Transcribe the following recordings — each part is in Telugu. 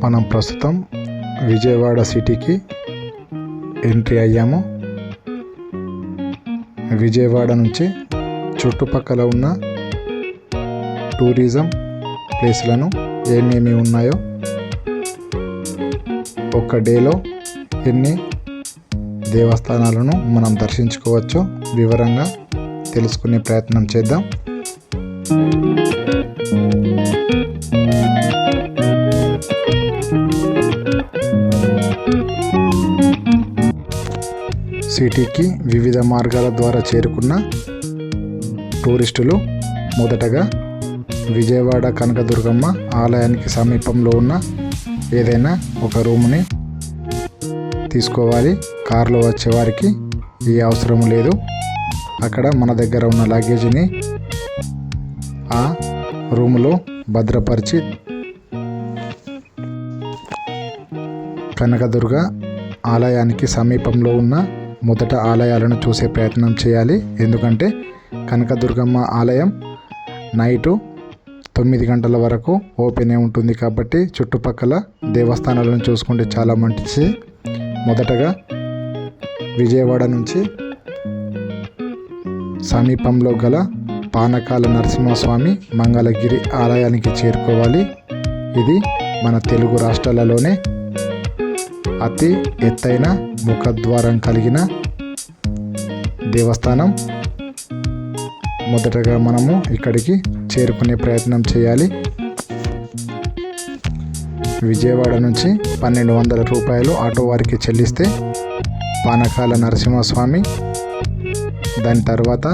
మనం ప్రస్తుతం విజయవాడ సిటీకి ఎంట్రీ అయ్యాము. విజయవాడ నుంచి చుట్టుపక్కల ఉన్న టూరిజం ప్లేస్లను ఏమేమి ఉన్నాయో, ఒక డేలో ఎన్ని దేవస్థానాలను మనం దర్శించుకోవచ్చో వివరంగా తెలుసుకునే ప్రయత్నం చేద్దాం. సిటీకి వివిధ మార్గాల ద్వారా చేరుకున్న టూరిస్టులు మొదటగా విజయవాడ కనకదుర్గమ్మ ఆలయానికి సమీపంలో ఉన్న ఏదైనా ఒక రూమ్ని తీసుకోవాలి. కారులో వచ్చేవారికి ఈ అవసరం లేదు. అక్కడ మన దగ్గర ఉన్న లగేజీని ఆ రూములో భద్రపరిచి కనకదుర్గ ఆలయానికి సమీపంలో ఉన్న మొదట ఆలయాలను చూసే ప్రయత్నం చేయాలి. ఎందుకంటే కనకదుర్గమ్మ ఆలయం నైటు 9 గంటల వరకు ఓపెనే ఉంటుంది కాబట్టి చుట్టుపక్కల దేవస్థానాలను చూసుకుంటే చాలా మంచిది. మొదటగా విజయవాడ నుంచి సమీపంలో గల పానకాల నరసింహస్వామి మంగళగిరి ఆలయానికి చేరుకోవాలి. ఇది మన తెలుగు రాష్ట్రాలలోనే అతి ఎత్తైన ముఖద్వారం కలిగిన దేవస్థానం. మొదటగా మనము ఇక్కడికి చేరుకునే ప్రయత్నం చేయాలి. విజయవాడ నుంచి 1200 రూపాయలు ఆటో వారికి చెల్లిస్తే పానకాల నరసింహస్వామి, దాని తర్వాత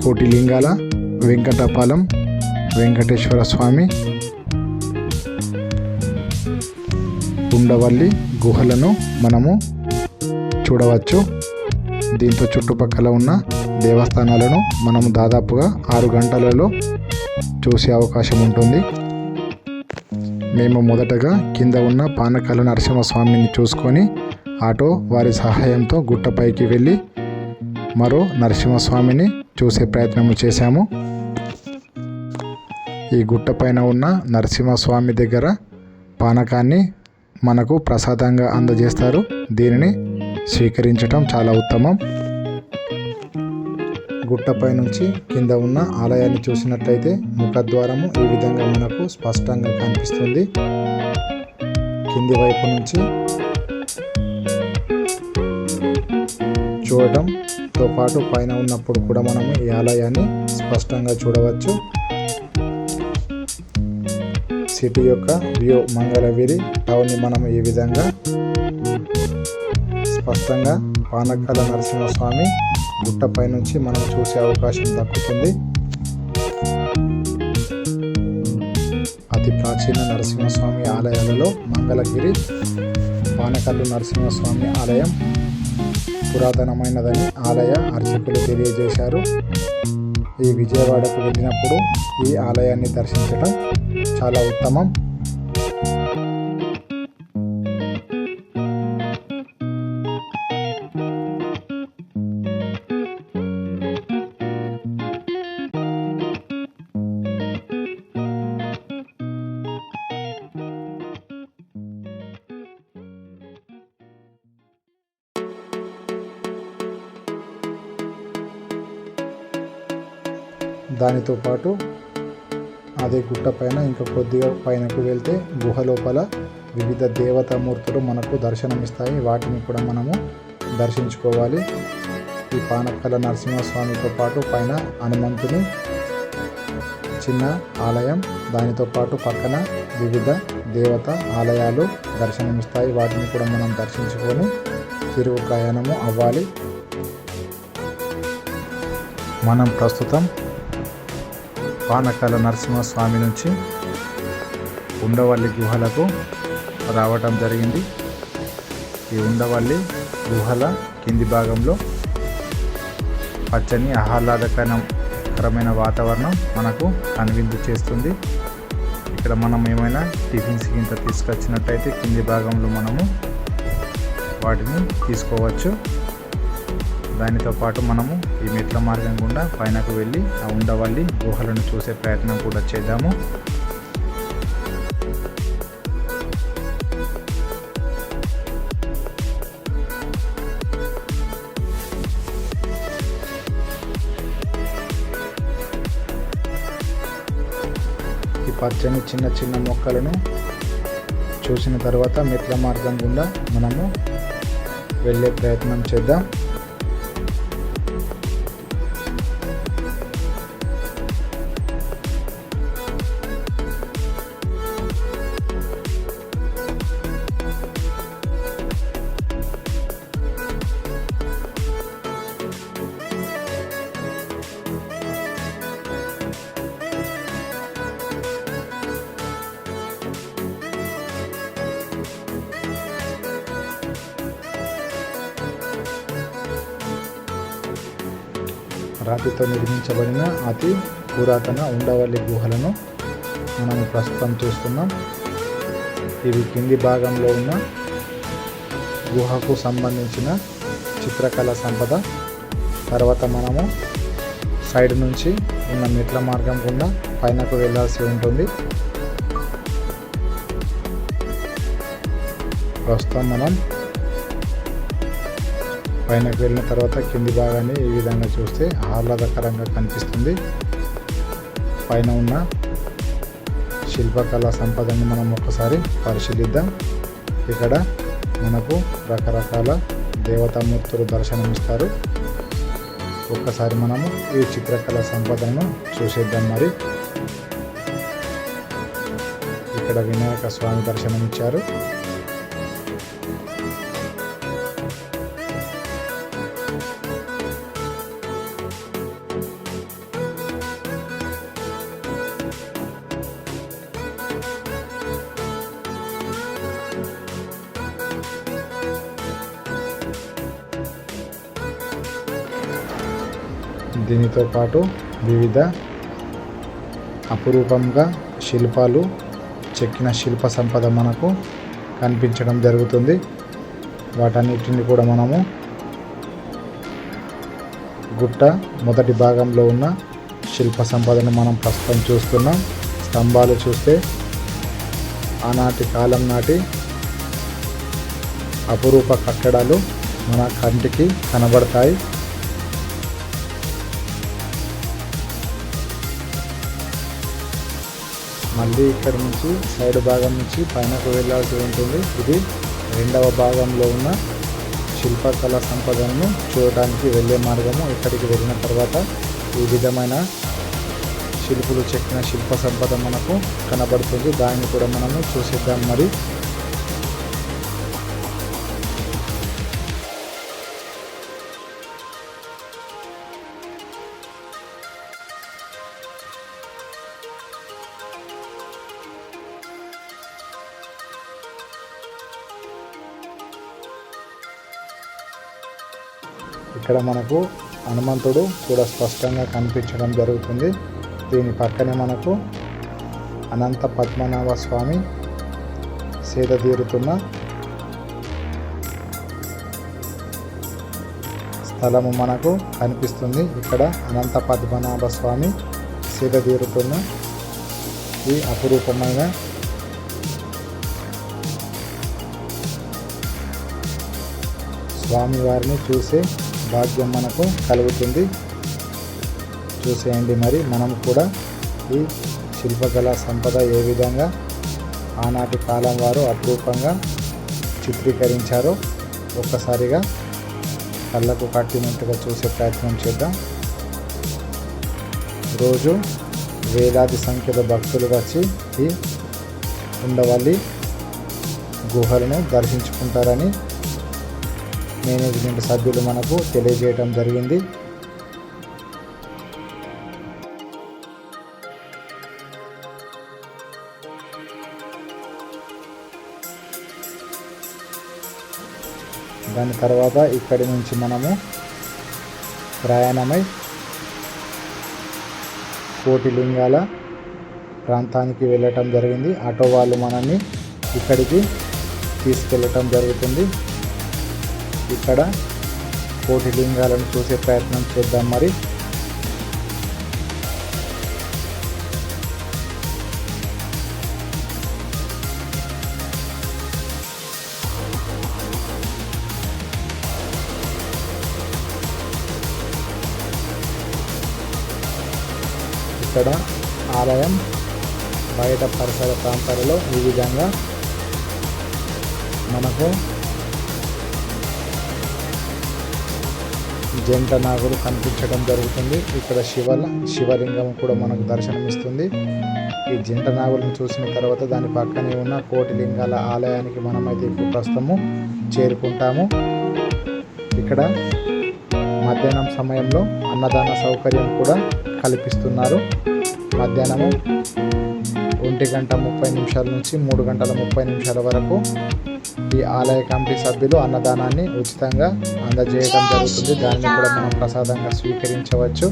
కోటిలింగాల వెంకటపాలెం వెంకటేశ్వర స్వామి, ఉండవల్లి గుహలను మనము చూడవచ్చు. దీంతో చుట్టుపక్కల ఉన్న దేవస్థానాలను మనము దాదాపుగా 6 గంటలలో చూసే అవకాశం ఉంటుంది. మేము మొదటగా కింద ఉన్న పానకాల నరసింహస్వామిని చూసుకొని ఆటో వారి సహాయంతో గుట్టపైకి వెళ్ళి మరో నరసింహస్వామిని చూసే ప్రయత్నం చేశాము. ఈ గుట్టపైన ఉన్న నరసింహస్వామి దగ్గర పానకాన్ని మనకు ప్రసాదంగా అందజేస్తారు. దీనిని స్వీకరించడం చాలా ఉత్తమం. గుట్టపై నుంచి కింద ఉన్న ఆలయాన్ని చూసినట్లయితే ముఖద్వారము ఈ విధంగా మనకు స్పష్టంగా కనిపిస్తుంది. కింది వైపు నుంచి చూడటంతో పాటు పైన ఉన్నప్పుడు కూడా మనము ఈ ఆలయాన్ని స్పష్టంగా చూడవచ్చు. సిటీ యొక్క వ్యూ, మంగళగిరి టౌన్ని మనం ఈ విధంగా స్పష్టంగా పానకాల నరసింహస్వామి గుట్టపై నుంచి మనం చూసే అవకాశం దక్కుతుంది. అతి ప్రాచీన నరసింహస్వామి ఆలయాలలో మంగళగిరి పానకల్లు నరసింహస్వామి ఆలయం పురాతనమైనదని ఆలయ అర్చకులు తెలియజేశారు. ఈ విజయవాడకు వెళ్ళినప్పుడు ఈ ఆలయాన్ని దర్శించడం చాలా ఉత్తమం. దానితో పాటు అదే గుట్ట పైన ఇంకా కొద్దిగా పైనకు వెళ్తే గుహ లోపల వివిధ దేవతామూర్తులు మనకు దర్శనమిస్తాయి. వాటిని కూడా మనము దర్శించుకోవాలి. ఈ పానకాల నరసింహస్వామితో పాటు పైన హనుమంతుని చిన్న ఆలయం, దానితో పాటు పక్కన వివిధ దేవత ఆలయాలు దర్శనమిస్తాయి. వాటిని కూడా మనం దర్శించుకొని తిరుగు ప్రయాణము అవ్వాలి. మనం ప్రస్తుతం పానకాల నరసింహస్వామి నుంచి ఉండవల్లి గుహలకు రావటం జరిగింది. ఈ ఉండవల్లి గుహల కింది భాగంలో పచ్చని ఆహ్లాదకరమైన వాతావరణం మనకు కనువిందు చేస్తుంది. ఇక్కడ మనం ఏమైనా టిఫిన్స్ ఇంత తీసుకొచ్చినట్టయితే కింది భాగంలో మనము వాటిని తీసుకోవచ్చు. దానితో పాటు మనము ఈ మెట్ల మార్గం గుండా పైనకు వెళ్ళి ఆ ఉండవల్లి గుహలను చూసే ప్రయత్నం కూడా చేద్దాము. పచ్చని చిన్న చిన్న మొక్కలను చూసిన తర్వాత మెట్ల మార్గం గుండా మనము వెళ్ళే ప్రయత్నం చేద్దాం. రాతితో నిర్మించబడిన అతి పురాతన ఉండవల్లి గుహలను మనము ప్రస్తుతం చూస్తున్నాం. ఇవి కింది భాగంలో ఉన్న గుహకు సంబంధించిన చిత్రకళ సంపద. తర్వాత మనము సైడ్ నుంచి ఉన్న మెట్ల మార్గం గుండా పైనకు వెళ్ళాల్సి ఉంటుంది. ప్రస్తుతం మనం పైనకు వెళ్ళిన తర్వాత కింది భాగాన్ని ఈ విధంగా చూస్తే ఆహ్లాదకరంగా కనిపిస్తుంది. పైన ఉన్న శిల్పకళా సంపదను మనం ఒకసారి పరిశీలిద్దాం. ఇక్కడ మనకు రకరకాల దేవతామూర్తులు దర్శనమిస్తారు. ఒక్కసారి మనము ఈ చిత్రకళా సంపదను చూసేద్దాం. మరి ఇక్కడ వినాయక స్వామి దర్శనమిచ్చారు. దీనితో పాటు వివిధ అపురూపంగా శిల్పాలు చెక్కిన శిల్ప సంపద మనకు కనిపించడం జరుగుతుంది. వాటన్నిటిని కూడా మనము గుట్ట మొదటి భాగంలో ఉన్న శిల్ప సంపదను మనం ప్రస్తుతం చూస్తున్నాం. స్తంభాలు చూస్తే ఆనాటి కాలం నాటి అపురూప కట్టడాలు మన కంటికి కనబడతాయి. మళ్ళీ ఇక్కడ నుంచి సైడ్ భాగం నుంచి పైనకు వెళ్ళాల్సి ఉంటుంది. ఇది రెండవ భాగంలో ఉన్న శిల్పకళా సంపదను చూడడానికి వెళ్ళే మార్గము. ఇక్కడికి వెళ్ళిన తర్వాత ఈ విధమైన శిల్పులు చెక్కిన శిల్ప సంపద మనకు కనబడుతుంది. దాన్ని కూడా మనము చూసేద్దాం. మరి ఇక్కడ మనకు హనుమంతుడు కూడా స్పష్టంగా కనిపించడం జరుగుతుంది. దీని పక్కనే మనకు అనంత పద్మనాభ స్వామి సేద తీరుతున్న స్థలము మనకు కనిపిస్తుంది. ఇక్కడ అనంత పద్మనాభ స్వామి సేద తీరుతున్న ఈ అపురూపమైన స్వామివారిని చూసే భాగ్యం మనకు కలుగుతుంది. చూసేయండి. మరి మనం కూడా ఈ శిల్పకళా సంపద ఏ విధంగా ఆనాటి కాలం వారు అపురూపంగా చిత్రీకరించారో ఒక్కసారిగా కళ్ళకు కట్టినట్టుగా చూసే ప్రయత్నం చేద్దాం. రోజు వేలాది సంఖ్యలో భక్తులు వచ్చి ఈ ఉండవల్లి గుహలను దర్శించుకుంటారని మేనేజ్మెంట్ సభ్యులు మనకు తెలియజేయడం జరిగింది. దాని తర్వాత ఇక్కడి నుంచి మనము ప్రయాణమై కోటిలింగాల ప్రాంతానికి వెళ్ళటం జరిగింది. ఆటో వాళ్ళు మనల్ని ఇక్కడికి తీసుకెళ్ళటం జరుగుతుంది. ఇక్కడ కోటిలింగాలను చూసే ప్రయత్నం చేద్దాం. మరి ఇక్కడ ఆలయం బయట పరిసర ప్రాంతాలలో ఈ విధంగా మనకు జంట నాగులు కనిపించడం జరుగుతుంది. ఇక్కడ శివలింగం కూడా మనకు దర్శనమిస్తుంది. ఈ జంట నాగులను చూసిన తర్వాత దాని పక్కనే ఉన్న కోటి లింగాల ఆలయానికి మనమైతే ఇప్పుడు ప్రస్తుతము చేరుకుంటాము. ఇక్కడ మధ్యాహ్నం సమయంలో అన్నదాన సౌకర్యం కూడా కల్పిస్తున్నారు. మధ్యాహ్నము 1:30 నుంచి 3:30 వరకు ఈ ఆలయ కమిటీ సభ్యులు అన్నదానాన్ని ఉచితంగా అందజేయడం జరుగుతుంది. దాన్ని కూడా మనం ప్రసాదంగా స్వీకరించవచ్చు.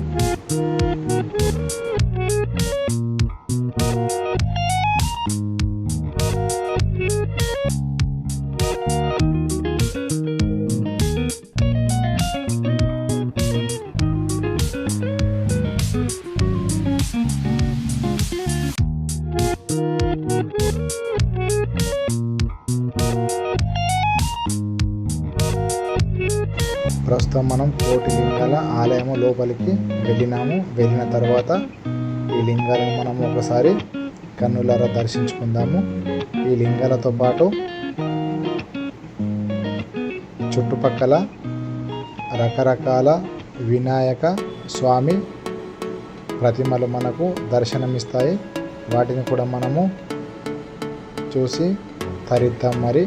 ప్రస్తుతం మనం కోటి లింగాల ఆలయము లోపలికి వెళ్ళిన తర్వాత ఈ లింగాలను మనం ఒకసారి కన్నులారా దర్శించుకుందాము. ఈ లింగాలతో పాటు చుట్టుపక్కల రకరకాల వినాయక స్వామి ప్రతిమలు మనకు దర్శనమిస్తాయి. వాటిని కూడా మనము చూసి తరిద్దాం. మరి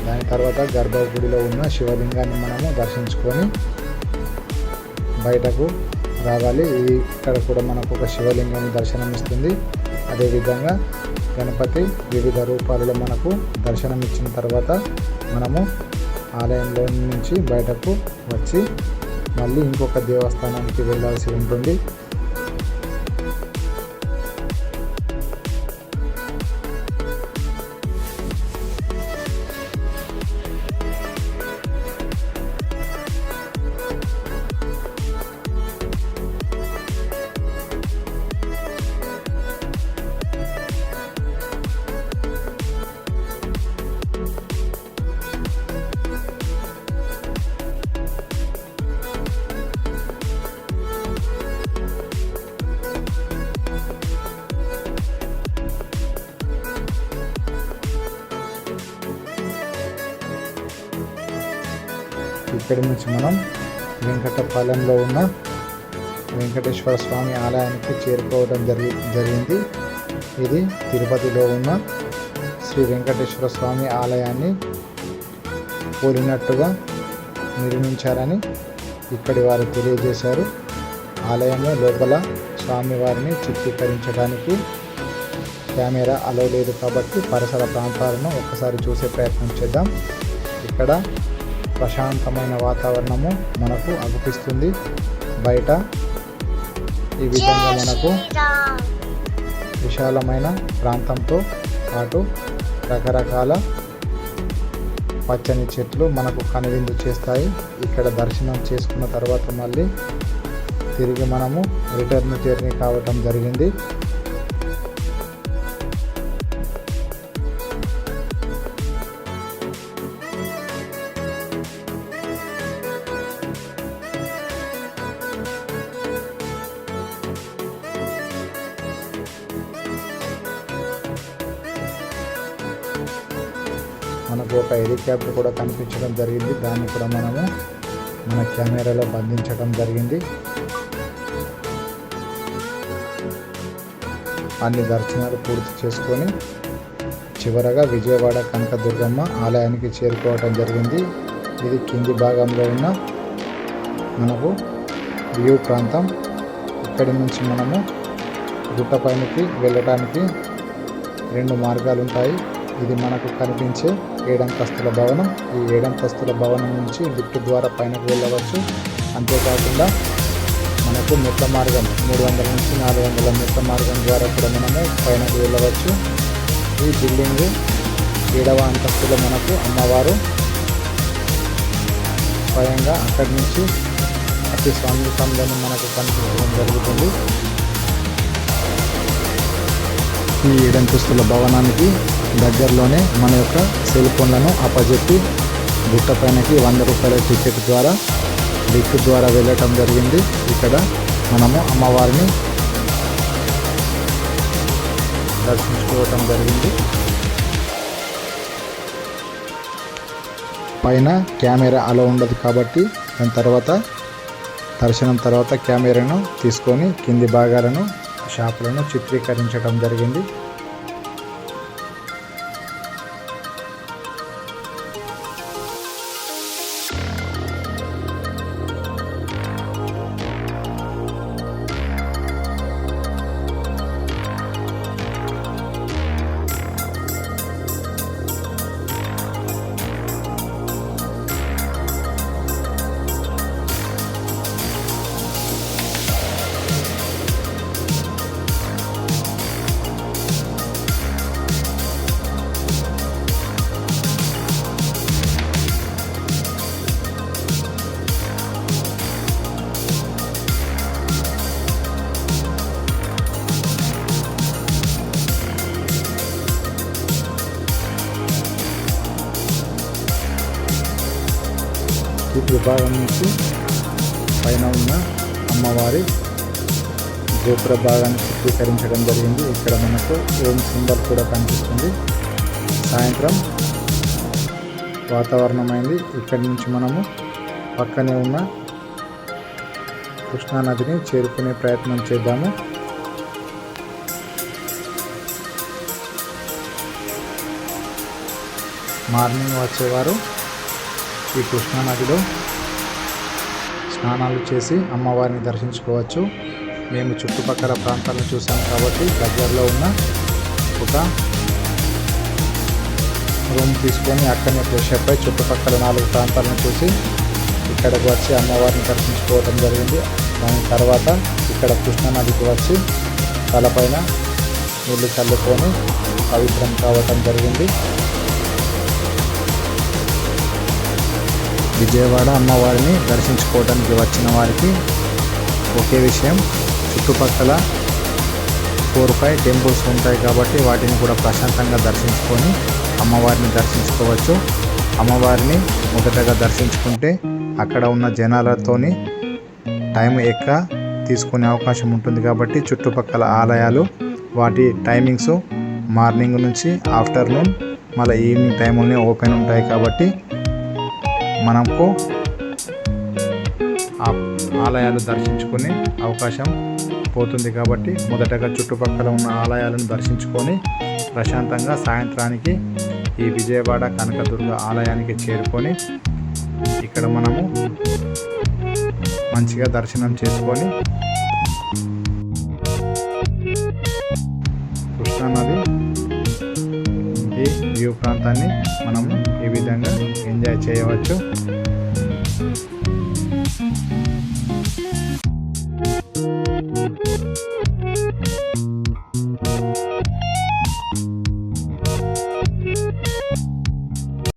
దాని తర్వాత గర్భగుడిలో ఉన్న శివలింగాన్ని మనము దర్శించుకొని బయటకు రావాలి. ఇక్కడ కూడా మనకు ఒక శివలింగం దర్శనమిస్తుంది. అదేవిధంగా గణపతి వివిధ రూపాలలో మనకు దర్శనమిచ్చిన తర్వాత మనము ఆలయంలో నుంచి బయటకు వచ్చి మళ్ళీ ఇంకొక దేవస్థానానికి వెళ్ళాల్సి ఉంటుంది. ఇక్కడి నుంచి మనం వెంకటపాలెంలో ఉన్న వెంకటేశ్వర స్వామి ఆలయానికి చేరుకోవడం జరిగింది. ఇది తిరుపతిలో ఉన్న శ్రీ వెంకటేశ్వర స్వామి ఆలయాన్ని పోలినట్టుగా నిర్మించారని ఇక్కడి వారు తెలియజేశారు. ఆలయంలో లోపల స్వామివారిని చిత్రీకరించడానికి కెమెరా అలో లేదు కాబట్టి పరిసర ప్రాంతాలను ఒక్కసారి చూసే ప్రయత్నం చేద్దాం. ఇక్కడ ప్రశాంతమైన వాతావరణము మనకు అగుపిస్తుంది. బయట ఈ విధంగా మనకు విశాలమైన ప్రాంతంతో పాటు రకరకాల పచ్చని చెట్లు మనకు కనువిందు చేస్తాయి. ఇక్కడ దర్శనం చేసుకున్న తర్వాత మళ్ళీ తిరిగి మనము రిటర్న్ జర్నీ కావటం జరిగింది. మనకు ఒక హెలికాప్టర్ కూడా కనిపించడం జరిగింది. దాన్ని కూడా మనము మన కెమెరాలో బంధించడం జరిగింది. అన్ని దర్శనాలు పూర్తి చేసుకొని చివరగా విజయవాడ కనకదుర్గమ్మ ఆలయానికి చేరుకోవడం జరిగింది. ఇది కింది భాగంలో ఉన్న మనకు వ్యూ ప్రాంతం. ఇక్కడి నుంచి మనము గుట్టపైనకి వెళ్ళటానికి 2 మార్గాలు ఉంటాయి. ఇది మనకు కనిపించే 7 అంతస్తుల భవనం. ఈ 7 అంతస్తుల భవనం నుంచి లిఫ్ట్ ద్వారా పైనకు వెళ్ళవచ్చు. అంతేకాకుండా మనకు మెట్ల మార్గం 300 నుంచి 400 మెట్ల మార్గం ద్వారా కూడా మనము పైనకు వెళ్ళవచ్చు. ఈ బిల్డింగ్ 7వ అంతస్తులో మనకు అమ్మవారు స్వయంగా అక్కడి నుంచి అతి సమీపంలోనే మనకు కనిపించడం జరుగుతుంది. ఈ 7 అంతస్తుల భవనానికి దగ్గరలోనే మన యొక్క సెల్ ఫోన్లను అప్పజెప్పి గుట్ట పైనకి 100 రూపాయల టికెట్ ద్వారా లిఫ్ట్ ద్వారా వెళ్ళటం జరిగింది. ఇక్కడ మనము అమ్మవారిని దర్శించుకోవటం జరిగింది. పైన కెమెరా అలో ఉండదు కాబట్టి దాని తర్వాత దర్శనం తర్వాత కెమెరాను తీసుకొని కింది భాగాలను షాపులను చిత్రీకరించడం జరిగింది. ఈ విభాగం నుంచి పైన ఉన్న అమ్మవారి గోపుర భాగాన్ని చిత్రీకరించడం జరిగింది. ఇక్కడ మనకు ఓం సింబల్ కూడా కనిపిస్తుంది. సాయంత్రం వాతావరణమైంది. ఇక్కడి నుంచి మనము పక్కనే ఉన్న కృష్ణానదిని చేరుకునే ప్రయత్నం చేద్దాము. మార్నింగ్ వచ్చేవారు ఈ కృష్ణానదిలో స్నానాలు చేసి అమ్మవారిని దర్శించుకోవచ్చు. మేము చుట్టుపక్కల ప్రాంతాలను చూసాం కాబట్టి దగ్గరలో ఉన్న ఒక రూమ్ తీసుకొని అక్కడనే ఫ్రెష్ అప్ అయి చుట్టుపక్కల 4 ప్రాంతాలను చూసి ఇక్కడికి వచ్చి అమ్మవారిని దర్శించుకోవడం జరిగింది. దాని తర్వాత ఇక్కడ కృష్ణానదికి వచ్చి తలపైన నీళ్లు చల్లుకొని పవిత్రం కావటం జరిగింది. విజయవాడ అమ్మవారిని దర్శించుకోవడానికి వచ్చిన వారికి ఒకే విషయం, చుట్టుపక్కల 4-5 టెంపుల్స్ ఉంటాయి కాబట్టి వాటిని కూడా ప్రశాంతంగా దర్శించుకొని అమ్మవారిని దర్శించుకోవచ్చు. అమ్మవారిని మొదటగా దర్శించుకుంటే అక్కడ ఉన్న జనాలతోని టైం ఎక్కువ తీసుకునే అవకాశం ఉంటుంది కాబట్టి చుట్టుపక్కల ఆలయాలు వాటి టైమింగ్స్ మార్నింగ్ నుంచి ఆఫ్టర్నూన్ మళ్ళీ ఈవినింగ్ టైంలోనే ఓపెన్ ఉంటాయి కాబట్టి మనకు ఆ ఆలయాలు దర్శించుకునే అవకాశం పోతుంది. కాబట్టి మొదటగా చుట్టుపక్కల ఉన్న ఆలయాలను దర్శించుకొని ప్రశాంతంగా సాయంత్రానికి ఈ విజయవాడ కనకదుర్గ ఆలయానికి చేరుకొని ఇక్కడ మనము మంచిగా దర్శనం చేసుకొని కృష్ణానది ఈ వ్యూ ప్రాంతాన్ని మనము ఈ విధంగా ఎంజాయ్ చేయవచ్చు.